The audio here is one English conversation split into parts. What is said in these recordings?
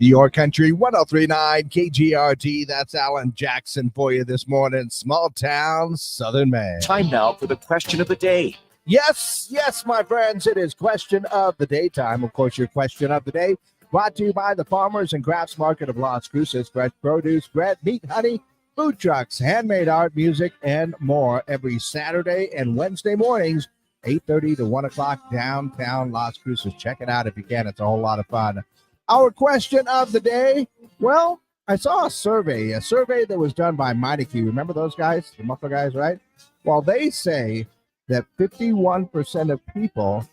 Your Country 1039 KGRT. That's Alan Jackson for you this morning. Small town Southern man. Time now for the question of the day. Yes, my friends. It is question of the day time. Of course, your question of the day brought to you by the Farmers and Crafts Market of Las Cruces. Fresh produce, bread, meat, honey, food trucks, handmade art, music, and more every Saturday and Wednesday mornings, 8:30 to 1 o'clock downtown Las Cruces. Check it out if you can. It's a whole lot of fun. Our question of the day, well, I saw a survey that was done by Meineke. Remember those guys, the muffler guys, right? Well, they say that 51% of people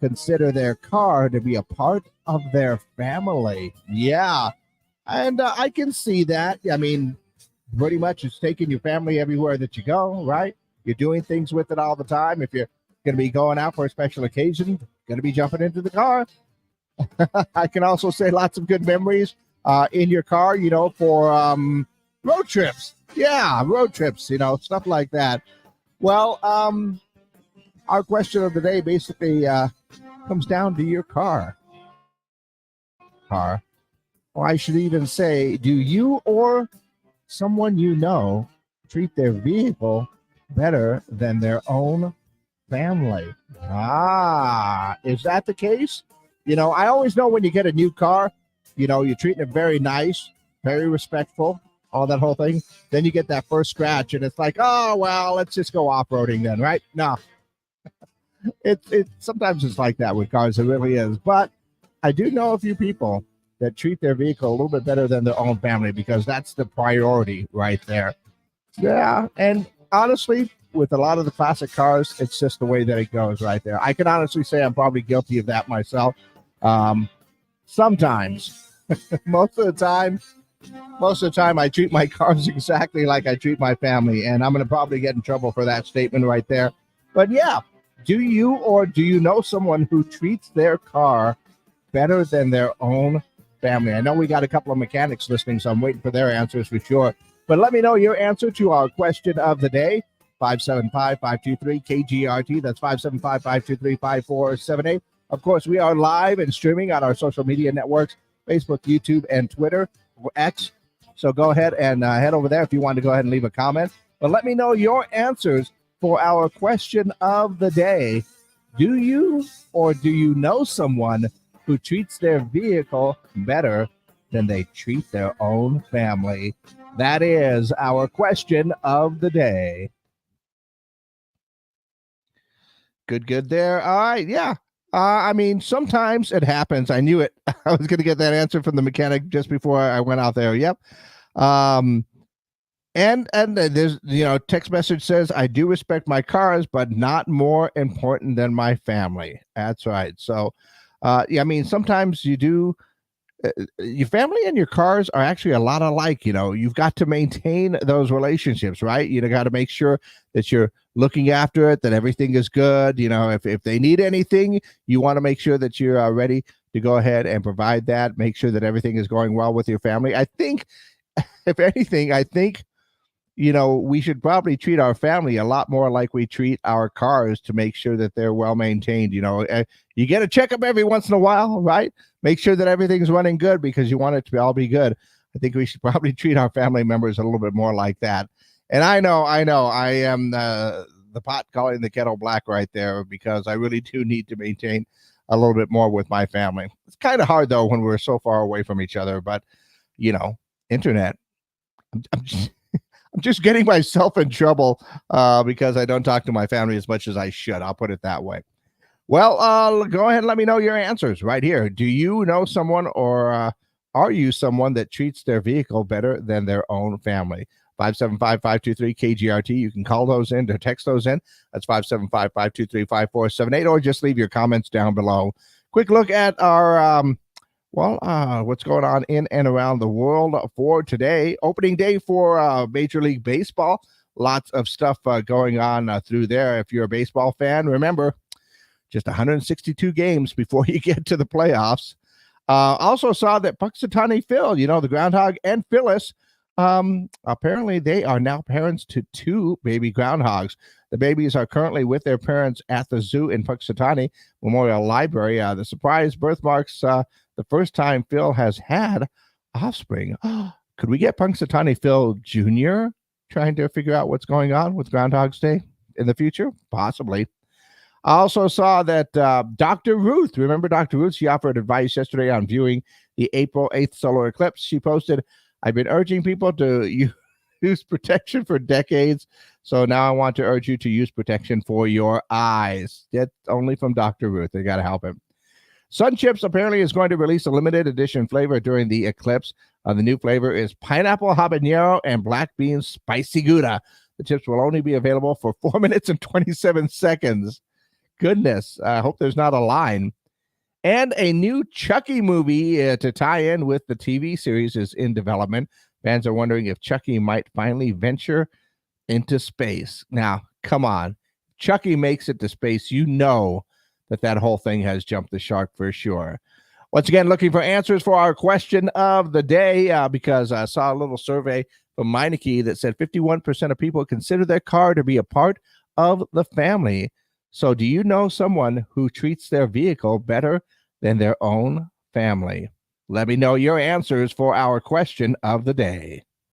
consider their car to be a part of their family. Yeah, and I can see that. I mean, pretty much it's taking your family everywhere that you go, right? You're doing things with it all the time. If you're going to be going out for a special occasion, going to be jumping into the car. I can also say lots of good memories in your car, for road trips. Yeah, road trips, stuff like that. Well, our question of the day basically comes down to your car. Or I should even say, do you or someone you know treat their vehicle better than their own family? Is that the case? I always know when you get a new car, you're treating it very nice, very respectful, all that whole thing. Then you get that first scratch and it's like, oh, well, let's just go off-roading then, right? No. Sometimes it's like that with cars. It really is. But I do know a few people that treat their vehicle a little bit better than their own family because that's the priority right there. Yeah. And honestly, with a lot of the classic cars, it's just the way that it goes right there. I can honestly say I'm probably guilty of that myself. Sometimes, most of the time, I treat my cars exactly like I treat my family, and I'm going to probably get in trouble for that statement right there. But yeah, do you or do you know someone who treats their car better than their own family? I know we got a couple of mechanics listening, so I'm waiting for their answers for sure. But let me know your answer to our question of the day. 575-523-KGRT. That's 575-523-5478. Of course, we are live and streaming on our social media networks, Facebook, YouTube, and Twitter, or X. So go ahead and head over there if you want to go ahead and leave a comment. But let me know your answers for our question of the day. Do you or do you know someone who treats their vehicle better than they treat their own family? That is our question of the day. Good there. All right. Yeah. I mean, sometimes it happens. I knew it. I was going to get that answer from the mechanic just before I went out there. Yep. And there's, text message says, I do respect my cars, but not more important than my family. That's right. So, I mean, sometimes you do. Your family and your cars are actually a lot alike. You've got to maintain those relationships, right? You got to make sure that you're looking after it, that everything is good. If they need anything, you want to make sure that you're ready to go ahead and provide that. Make sure that everything is going well with your family. I think, if anything, we should probably treat our family a lot more like we treat our cars to make sure that they're well maintained. You get a checkup every once in a while, right? Make sure that everything's running good because you want it to all be good. I think we should probably treat our family members a little bit more like that. And I know, I am the pot calling the kettle black right there because I really do need to maintain a little bit more with my family. It's kind of hard, though, when we're so far away from each other. But, internet, I'm just getting myself in trouble because I don't talk to my family as much as I should. I'll put it that way. Well, go ahead and let me know your answers right here. Do you know someone or are you someone that treats their vehicle better than their own family? 575-523-KGRT. You can call those in or text those in. That's 575-523-5478, or just leave your comments down below. Quick look at our what's going on in and around the world for today. Opening day for Major League Baseball. Lots of stuff going on through there. If you're a baseball fan, remember, just 162 games before you get to the playoffs. Also saw that Punxsutawney Phil, the groundhog, and Phyllis, apparently they are now parents to 2 baby groundhogs. The babies are currently with their parents at the zoo in Punxsutawney Memorial Library. The surprise birth marks the first time Phil has had offspring. Could we get Punxsutawney Phil Jr. trying to figure out what's going on with Groundhog's Day in the future? Possibly. I also saw that Dr. Ruth, remember Dr. Ruth? She offered advice yesterday on viewing the April 8th solar eclipse. She posted, I've been urging people to use protection for decades, so now I want to urge you to use protection for your eyes. That's only from Dr. Ruth. They got to help him. Sun Chips apparently is going to release a limited edition flavor during the eclipse. The new flavor is pineapple habanero and black bean spicy Gouda. The chips will only be available for 4 minutes and 27 seconds. Goodness, I hope there's not a line. And a new Chucky movie to tie in with the TV series is in development. Fans are wondering if Chucky might finally venture into space. Now, come on. Chucky makes it to space. You know that whole thing has jumped the shark for sure. Once again, looking for answers for our question of the day because I saw a little survey from Meineke that said 51% of people consider their car to be a part of the family. So do you know someone who treats their vehicle better than their own family? Let me know your answers for our question of the day.